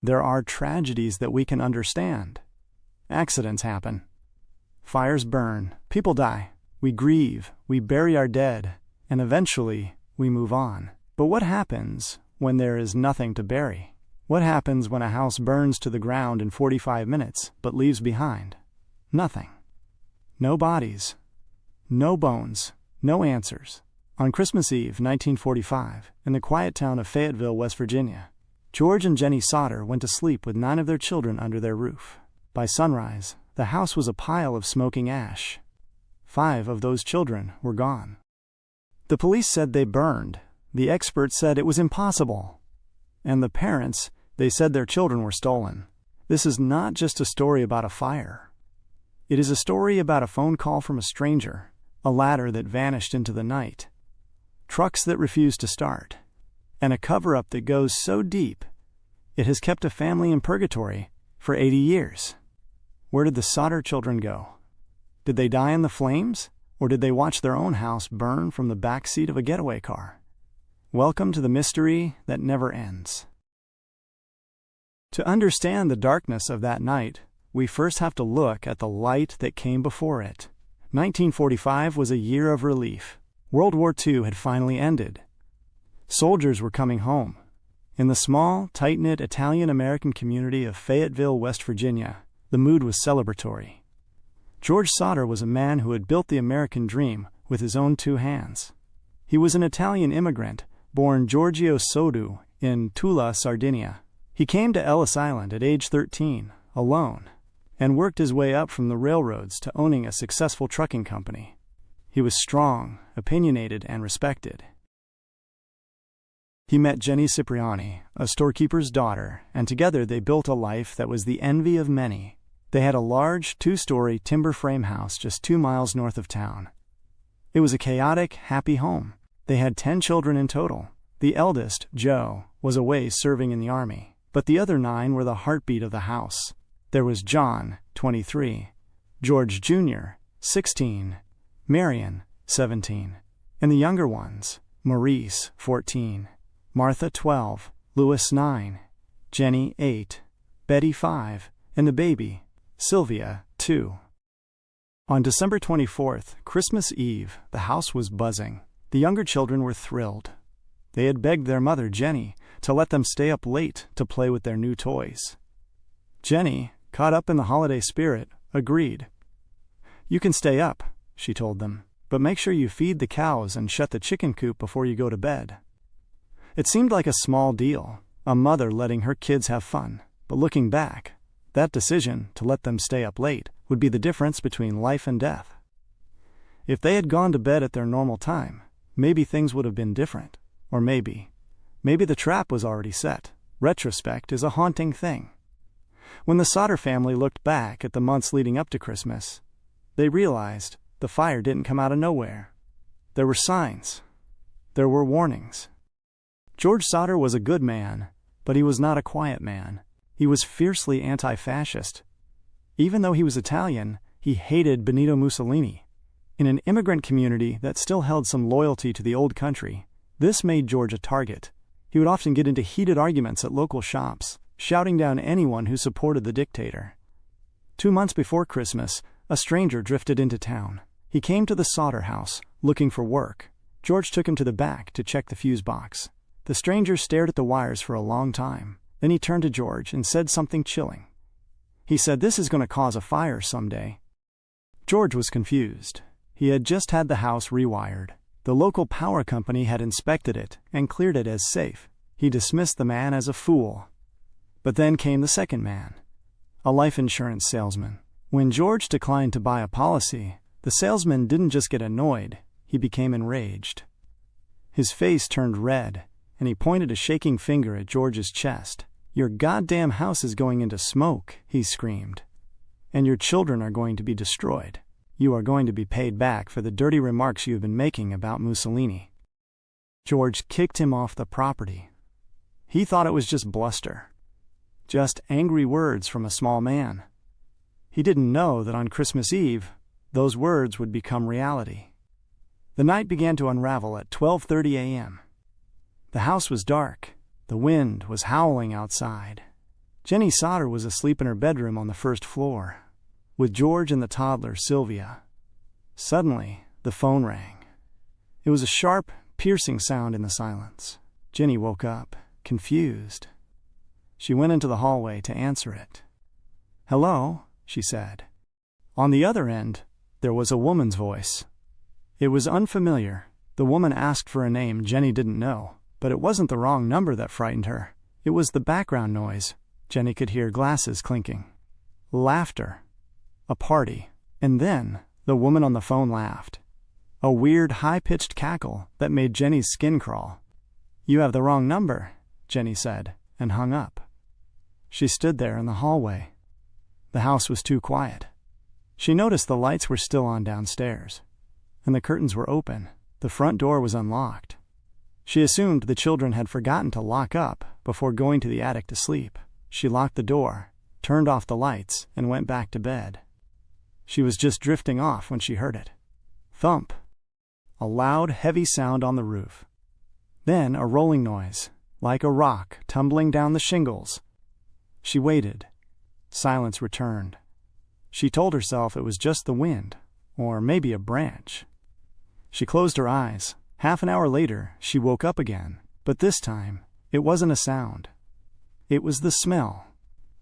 There are tragedies that we can understand. Accidents happen. Fires burn. People die. We grieve. We bury our dead. And eventually, we move on. But what happens when there is nothing to bury? What happens when a house burns to the ground in 45 minutes but leaves behind nothing? No bodies. No bones. No answers. On Christmas Eve, 1945, in the quiet town of Fayetteville, West Virginia, George and Jenny Sodder went to sleep with 9 of their children under their roof. By sunrise, the house was a pile of smoking ash. 5 of those children were gone. The police said they burned. The experts said it was impossible. And the parents, they said their children were stolen. This is not just a story about a fire. It is a story about a phone call from a stranger, a ladder that vanished into the night, trucks that refused to start, and a cover-up that goes so deep it has kept a family in purgatory for 80 years. Where did the Sodder children go? Did they die in the flames, or did they watch their own house burn from the back seat of a getaway car? Welcome to the mystery that never ends. To understand the darkness of that night, we first have to look at the light that came before it. 1945 was a year of relief. World War II had finally ended. Soldiers were coming home. In the small, tight-knit Italian-American community of Fayetteville, West Virginia, the mood was celebratory. George Sodder was a man who had built the American dream with his own 2 hands. He was an Italian immigrant, born Giorgio Sodu in Tula, Sardinia. He came to Ellis Island at age 13, alone, and worked his way up from the railroads to owning a successful trucking company. He was strong, opinionated, and respected. He met Jenny Cipriani, a storekeeper's daughter, and together they built a life that was the envy of many. They had a large, 2-story timber frame house just 2 miles north of town. It was a chaotic, happy home. They had 10 children in total. The eldest, Joe, was away serving in the Army, but the other 9 were the heartbeat of the house. There was John, 23, George Jr., 16, Marion, 17, and the younger ones, Maurice, 14, Martha, 12, Louis, 9, Jenny, 8, Betty, 5, and the baby, Sylvia, 2. On December 24th, Christmas Eve, the house was buzzing. The younger children were thrilled. They had begged their mother, Jenny, to let them stay up late to play with their new toys. Jenny, caught up in the holiday spirit, agreed. "You can stay up," she told them, "but make sure you feed the cows and shut the chicken coop before you go to bed." It seemed like a small deal, a mother letting her kids have fun, but looking back, that decision to let them stay up late would be the difference between life and death. If they had gone to bed at their normal time, maybe things would have been different. Or maybe the trap was already set. Retrospect is a haunting thing. When the Sodder family looked back at the months leading up to Christmas, they realized the fire didn't come out of nowhere. There were signs. There were warnings. George Sodder was a good man, but he was not a quiet man. He was fiercely anti-fascist. Even though he was Italian, he hated Benito Mussolini. In an immigrant community that still held some loyalty to the old country, this made George a target. He would often get into heated arguments at local shops, shouting down anyone who supported the dictator. 2 months before Christmas, a stranger drifted into town. He came to the Sodder house, looking for work. George took him to the back to check the fuse box. The stranger stared at the wires for a long time. Then he turned to George and said something chilling. He said, "This is going to cause a fire someday." George was confused. He had just had the house rewired. The local power company had inspected it and cleared it as safe. He dismissed the man as a fool. But then came the second man, a life insurance salesman. When George declined to buy a policy, the salesman didn't just get annoyed, he became enraged. His face turned red, and he pointed a shaking finger at George's chest. "Your goddamn house is going into smoke," he screamed. "And your children are going to be destroyed. You are going to be paid back for the dirty remarks you have been making about Mussolini." George kicked him off the property. He thought it was just bluster. Just angry words from a small man. He didn't know that on Christmas Eve, those words would become reality. The night began to unravel at 12:30 a.m. The house was dark. The wind was howling outside. Jenny Sodder was asleep in her bedroom on the first floor, with George and the toddler, Sylvia. Suddenly, the phone rang. It was a sharp, piercing sound in the silence. Jenny woke up, confused. She went into the hallway to answer it. "Hello," she said. On the other end, there was a woman's voice. It was unfamiliar. The woman asked for a name Jenny didn't know, but it wasn't the wrong number that frightened her. It was the background noise. Jenny could hear glasses clinking. Laughter. A party. And then, the woman on the phone laughed. A weird, high-pitched cackle that made Jenny's skin crawl. "You have the wrong number," Jenny said, and hung up. She stood there in the hallway. The house was too quiet. She noticed the lights were still on downstairs, and the curtains were open. The front door was unlocked. She assumed the children had forgotten to lock up before going to the attic to sleep. She locked the door, turned off the lights, and went back to bed. She was just drifting off when she heard it. Thump. A loud, heavy sound on the roof. Then a rolling noise, like a rock tumbling down the shingles. She waited. Silence returned. She told herself it was just the wind, or maybe a branch. She closed her eyes. Half an hour later, she woke up again, but this time, it wasn't a sound. It was the smell.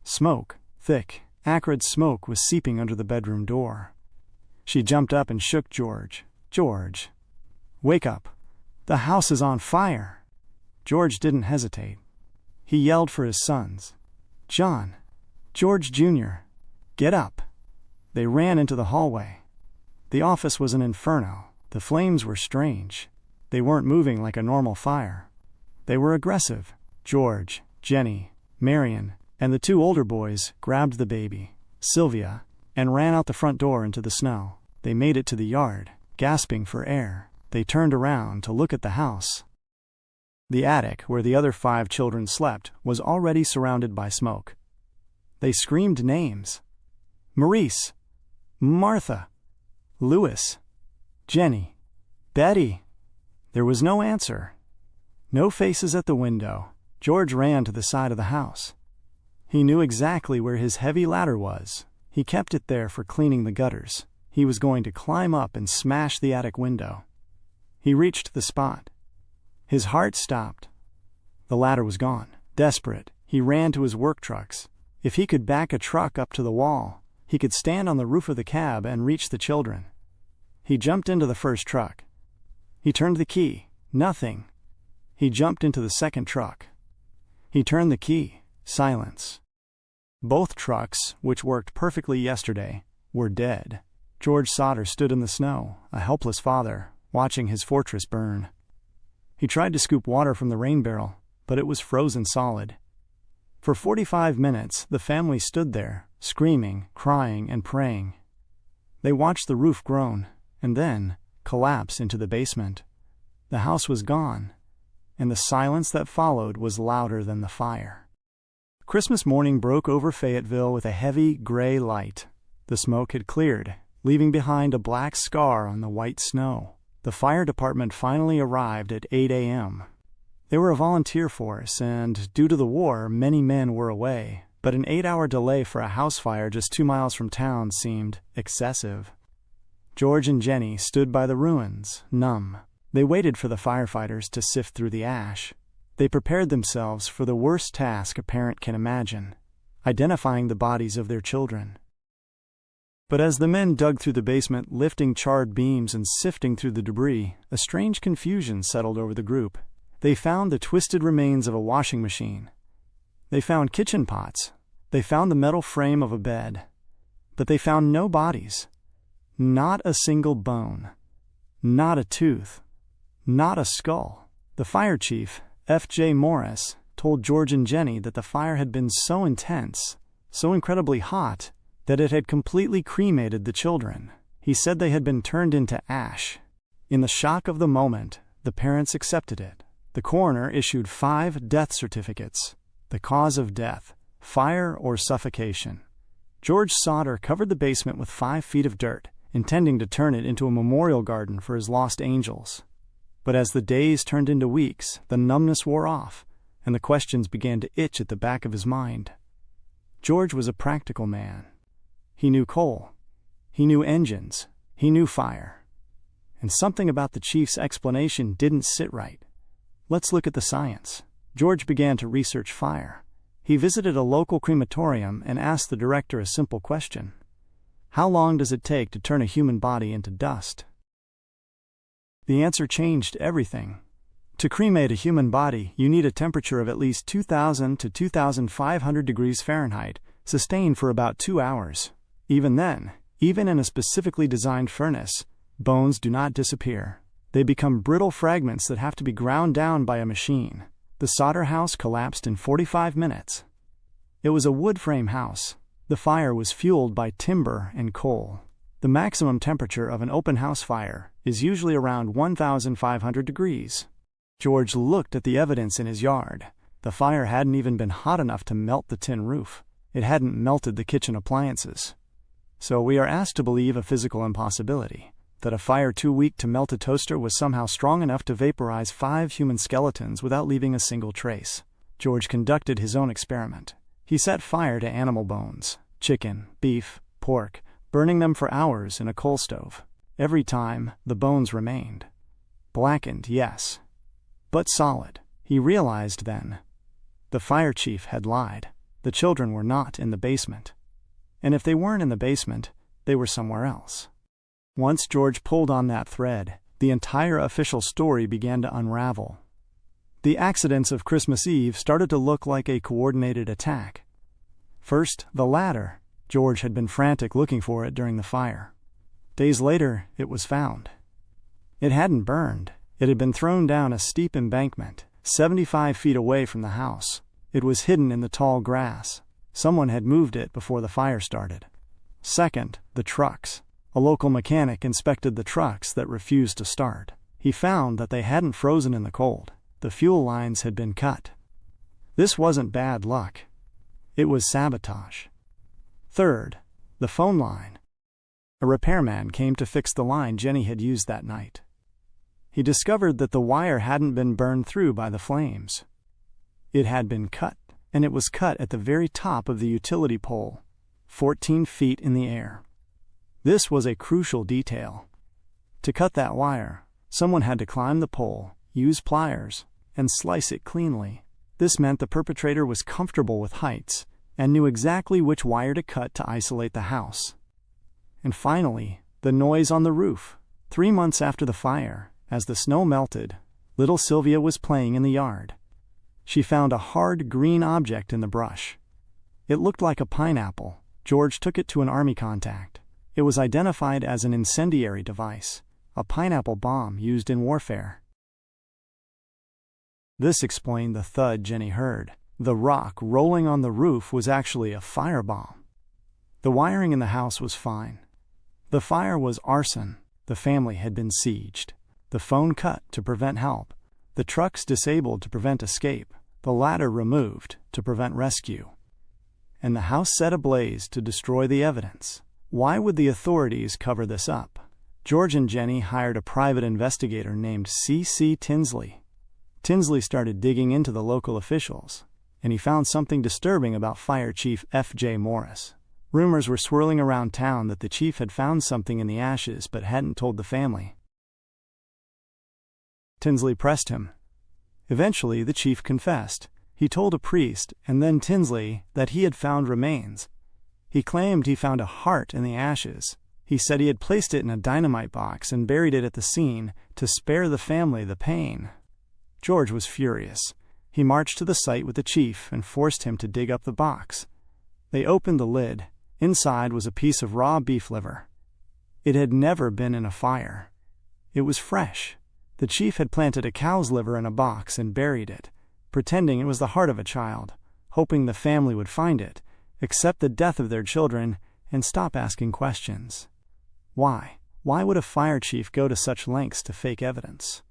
Smoke, thick, acrid smoke was seeping under the bedroom door. She jumped up and shook George. "George, wake up. The house is on fire." George didn't hesitate. He yelled for his sons. "John, George Jr., get up." They ran into the hallway. The office was an inferno. The flames were strange. They weren't moving like a normal fire. They were aggressive. George, Jenny, Marion, and the two older boys grabbed the baby, Sylvia, and ran out the front door into the snow. They made it to the yard, gasping for air. They turned around to look at the house. The attic, where the other 5 children slept, was already surrounded by smoke. They screamed names. Maurice, Martha, Louis, Jenny, Betty. There was no answer. No faces at the window. George ran to the side of the house. He knew exactly where his heavy ladder was. He kept it there for cleaning the gutters. He was going to climb up and smash the attic window. He reached the spot. His heart stopped. The ladder was gone. Desperate, he ran to his work trucks. If he could back a truck up to the wall, he could stand on the roof of the cab and reach the children. He jumped into the first truck. He turned the key. Nothing. He jumped into the second truck. He turned the key. Silence. Both trucks, which worked perfectly yesterday, were dead. George Sodder stood in the snow, a helpless father, watching his fortress burn. He tried to scoop water from the rain barrel, but it was frozen solid. For 45 minutes, the family stood there, screaming, crying, and praying. They watched the roof groan, and then collapse into the basement. The house was gone, and the silence that followed was louder than the fire. Christmas morning broke over Fayetteville with a heavy, gray light. The smoke had cleared, leaving behind a black scar on the white snow. The fire department finally arrived at 8 a.m. They were a volunteer force, and due to the war, many men were away. But an 8-hour delay for a house fire just 2 miles from town seemed excessive. George and Jenny stood by the ruins, numb. They waited for the firefighters to sift through the ash. They prepared themselves for the worst task a parent can imagine, identifying the bodies of their children. But as the men dug through the basement, lifting charred beams and sifting through the debris, a strange confusion settled over the group. They found the twisted remains of a washing machine. They found kitchen pots. They found the metal frame of a bed. But they found no bodies. Not a single bone. Not a tooth. Not a skull. The fire chief, F.J. Morris, told George and Jenny that the fire had been so intense, so incredibly hot, that it had completely cremated the children. He said they had been turned into ash. In the shock of the moment, the parents accepted it. The coroner issued 5 death certificates. The cause of death, fire or suffocation. George Sodder covered the basement with 5 feet of dirt, intending to turn it into a memorial garden for his lost angels. But as the days turned into weeks, the numbness wore off, and the questions began to itch at the back of his mind. George was a practical man. He knew coal. He knew engines. He knew fire. And something about the chief's explanation didn't sit right. Let's look at the science. George began to research fire. He visited a local crematorium and asked the director a simple question. How long does it take to turn a human body into dust? The answer changed everything. To cremate a human body, you need a temperature of at least 2,000 to 2,500 degrees Fahrenheit, sustained for about 2 hours. Even then, even in a specifically designed furnace, bones do not disappear. They become brittle fragments that have to be ground down by a machine. The Sodder house collapsed in 45 minutes. It was a wood frame house. The fire was fueled by timber and coal. The maximum temperature of an open house fire is usually around 1,500 degrees. George looked at the evidence in his yard. The fire hadn't even been hot enough to melt the tin roof. It hadn't melted the kitchen appliances. So we are asked to believe a physical impossibility, that a fire too weak to melt a toaster was somehow strong enough to vaporize 5 human skeletons without leaving a single trace. George conducted his own experiment. He set fire to animal bones, chicken, beef, pork, burning them for hours in a coal stove. Every time, the bones remained. Blackened, yes, but solid. He realized then. The fire chief had lied. The children were not in the basement. And if they weren't in the basement, they were somewhere else. Once George pulled on that thread, the entire official story began to unravel. The accidents of Christmas Eve started to look like a coordinated attack. First, the ladder. George had been frantic looking for it during the fire. Days later, it was found. It hadn't burned. It had been thrown down a steep embankment, 75 feet away from the house. It was hidden in the tall grass. Someone had moved it before the fire started. Second, the trucks. A local mechanic inspected the trucks that refused to start. He found that they hadn't frozen in the cold. The fuel lines had been cut. This wasn't bad luck. It was sabotage. Third, the phone line. A repairman came to fix the line Jenny had used that night. He discovered that the wire hadn't been burned through by the flames. It had been cut, and it was cut at the very top of the utility pole, 14 feet in the air. This was a crucial detail. To cut that wire, someone had to climb the pole, use pliers, and slice it cleanly. This meant the perpetrator was comfortable with heights and knew exactly which wire to cut to isolate the house. And finally, the noise on the roof. 3 months after the fire, as the snow melted, little Sylvia was playing in the yard. She found a hard green object in the brush. It looked like a pineapple. George took it to an army contact. It was identified as an incendiary device, a pineapple bomb used in warfare. This explained the thud Jenny heard. The rock rolling on the roof was actually a firebomb. The wiring in the house was fine. The fire was arson. The family had been sieged. The phone cut to prevent help. The trucks disabled to prevent escape. The ladder removed to prevent rescue. And the house set ablaze to destroy the evidence. Why would the authorities cover this up? George and Jenny hired a private investigator named C.C. Tinsley. Tinsley started digging into the local officials, and he found something disturbing about Fire Chief F.J. Morris. Rumors were swirling around town that the chief had found something in the ashes but hadn't told the family. Tinsley pressed him. Eventually, the chief confessed. He told a priest, and then Tinsley, that he had found remains. He claimed he found a heart in the ashes. He said he had placed it in a dynamite box and buried it at the scene to spare the family the pain. George was furious. He marched to the site with the chief and forced him to dig up the box. They opened the lid. Inside was a piece of raw beef liver. It had never been in a fire. It was fresh. The chief had planted a cow's liver in a box and buried it, pretending it was the heart of a child, hoping the family would find it, accept the death of their children, and stop asking questions. Why? Why would a fire chief go to such lengths to fake evidence?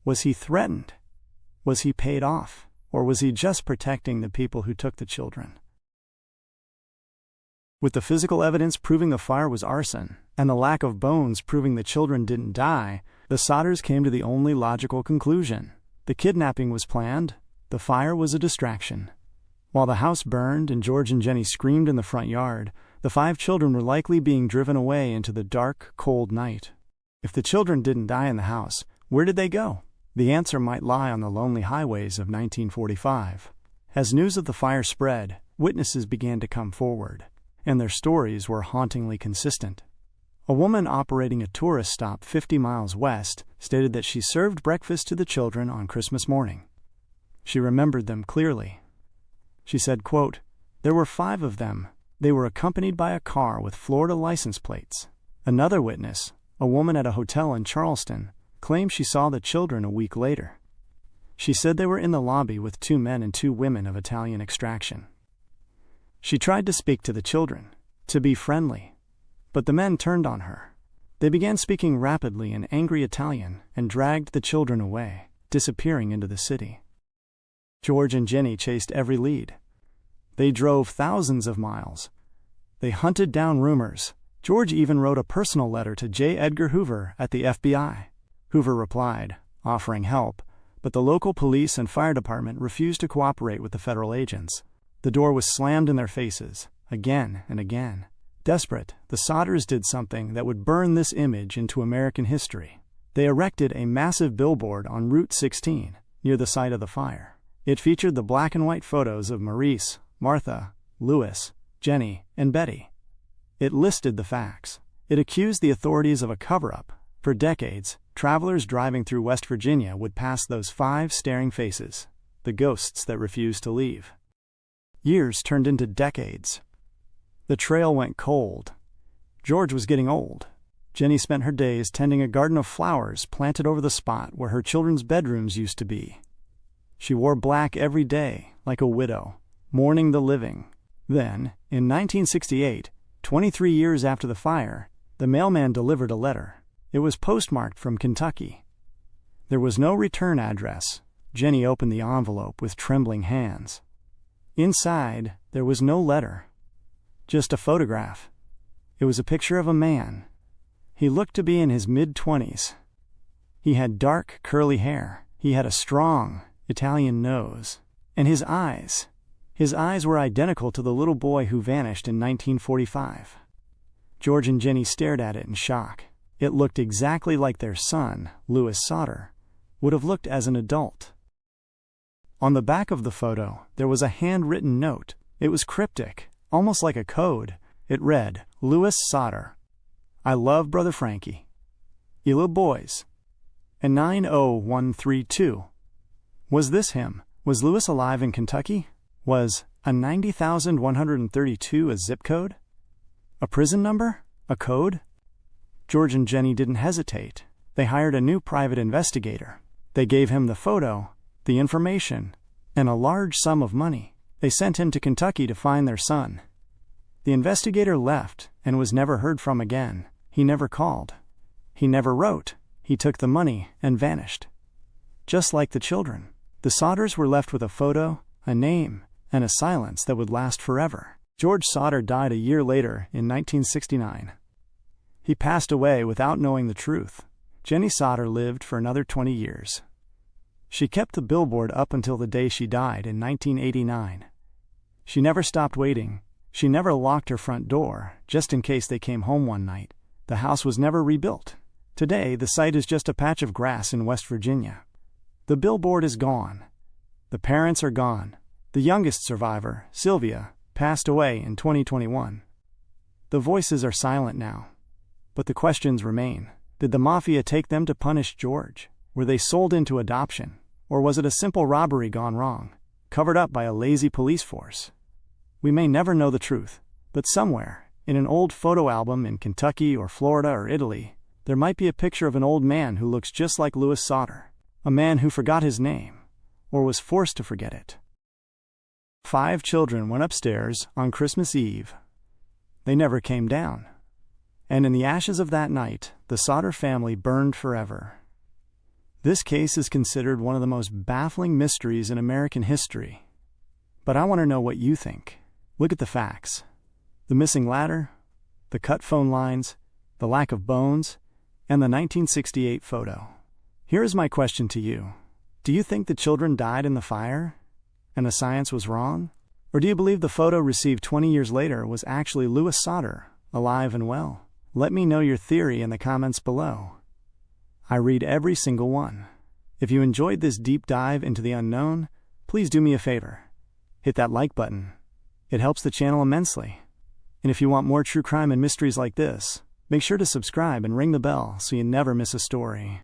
Was he threatened? Was he paid off? Or was he just protecting the people who took the children? With the physical evidence proving the fire was arson, and the lack of bones proving the children didn't die, the Sodders came to the only logical conclusion. The kidnapping was planned. The fire was a distraction. While the house burned and George and Jenny screamed in the front yard, the 5 children were likely being driven away into the dark, cold night. If the children didn't die in the house, where did they go? The answer might lie on the lonely highways of 1945. As news of the fire spread, witnesses began to come forward, and their stories were hauntingly consistent. A woman operating a tourist stop 50 miles west stated that she served breakfast to the children on Christmas morning. She remembered them clearly. She said, quote, "There were 5 of them. They were accompanied by a car with Florida license plates." Another witness, a woman at a hotel in Charleston, claimed she saw the children a week later. She said they were in the lobby with 2 men and 2 women of Italian extraction. She tried to speak to the children, to be friendly, but the men turned on her. They began speaking rapidly in angry Italian and dragged the children away, disappearing into the city. George and Jenny chased every lead. They drove thousands of miles. They hunted down rumors. George even wrote a personal letter to J. Edgar Hoover at the FBI. Hoover replied, offering help, but the local police and fire department refused to cooperate with the federal agents. The door was slammed in their faces, again and again. Desperate, the Sodders did something that would burn this image into American history. They erected a massive billboard on Route 16, near the site of the fire. It featured the black and white photos of Maurice, Martha, Louis, Jenny, and Betty. It listed the facts. It accused the authorities of a cover-up. For decades, travelers driving through West Virginia would pass those 5 staring faces, the ghosts that refused to leave. Years turned into decades. The trail went cold. George was getting old. Jenny spent her days tending a garden of flowers planted over the spot where her children's bedrooms used to be. She wore black every day, like a widow, mourning the living. Then, in 1968, 23 years after the fire, the mailman delivered a letter. It was postmarked from Kentucky. There was no return address. Jenny opened the envelope with trembling hands. Inside, there was no letter, just a photograph. It was a picture of a man. He looked to be in his mid-20s. He had dark, curly hair. He had a strong Italian nose. And his eyes were identical to the little boy who vanished in 1945. George and Jenny stared at it in shock. It looked exactly like their son, Louis Sodder, would have looked as an adult. On the back of the photo, there was a handwritten note. It was cryptic, almost like a code. It read, "Louis Sodder, I love Brother Frankie. You little boys." And 90132. Was this him? Was Louis alive in Kentucky? Was a 90,132 a zip code? A prison number? A code? George and Jenny didn't hesitate. They hired a new private investigator. They gave him the photo, the information, and a large sum of money. They sent him to Kentucky to find their son. The investigator left and was never heard from again. He never called. He never wrote. He took the money and vanished. Just like the children, the Sodders were left with a photo, a name, and a silence that would last forever. George Sodder died a year later in 1969. He passed away without knowing the truth. Jenny Sodder lived for another 20 years. She kept the billboard up until the day she died in 1989. She never stopped waiting. She never locked her front door, just in case they came home one night. The house was never rebuilt. Today, the site is just a patch of grass in West Virginia. The billboard is gone. The parents are gone. The youngest survivor, Sylvia, passed away in 2021. The voices are silent now. But the questions remain. Did the mafia take them to punish George? Were they sold into adoption? Or was it a simple robbery gone wrong, covered up by a lazy police force? We may never know the truth, but somewhere, in an old photo album in Kentucky or Florida or Italy, there might be a picture of an old man who looks just like Louis Sodder, a man who forgot his name, or was forced to forget it. 5 children went upstairs on Christmas Eve. They never came down. And in the ashes of that night, the Sodder family burned forever. This case is considered one of the most baffling mysteries in American history. But I want to know what you think. Look at the facts. The missing ladder, the cut phone lines, the lack of bones, and the 1968 photo. Here is my question to you. Do you think the children died in the fire, and the science was wrong? Or do you believe the photo received 20 years later was actually Louis Sodder, alive and well? Let me know your theory in the comments below. I read every single one. If you enjoyed this deep dive into the unknown, please do me a favor. Hit that like button. It helps the channel immensely. And if you want more true crime and mysteries like this, make sure to subscribe and ring the bell so you never miss a story.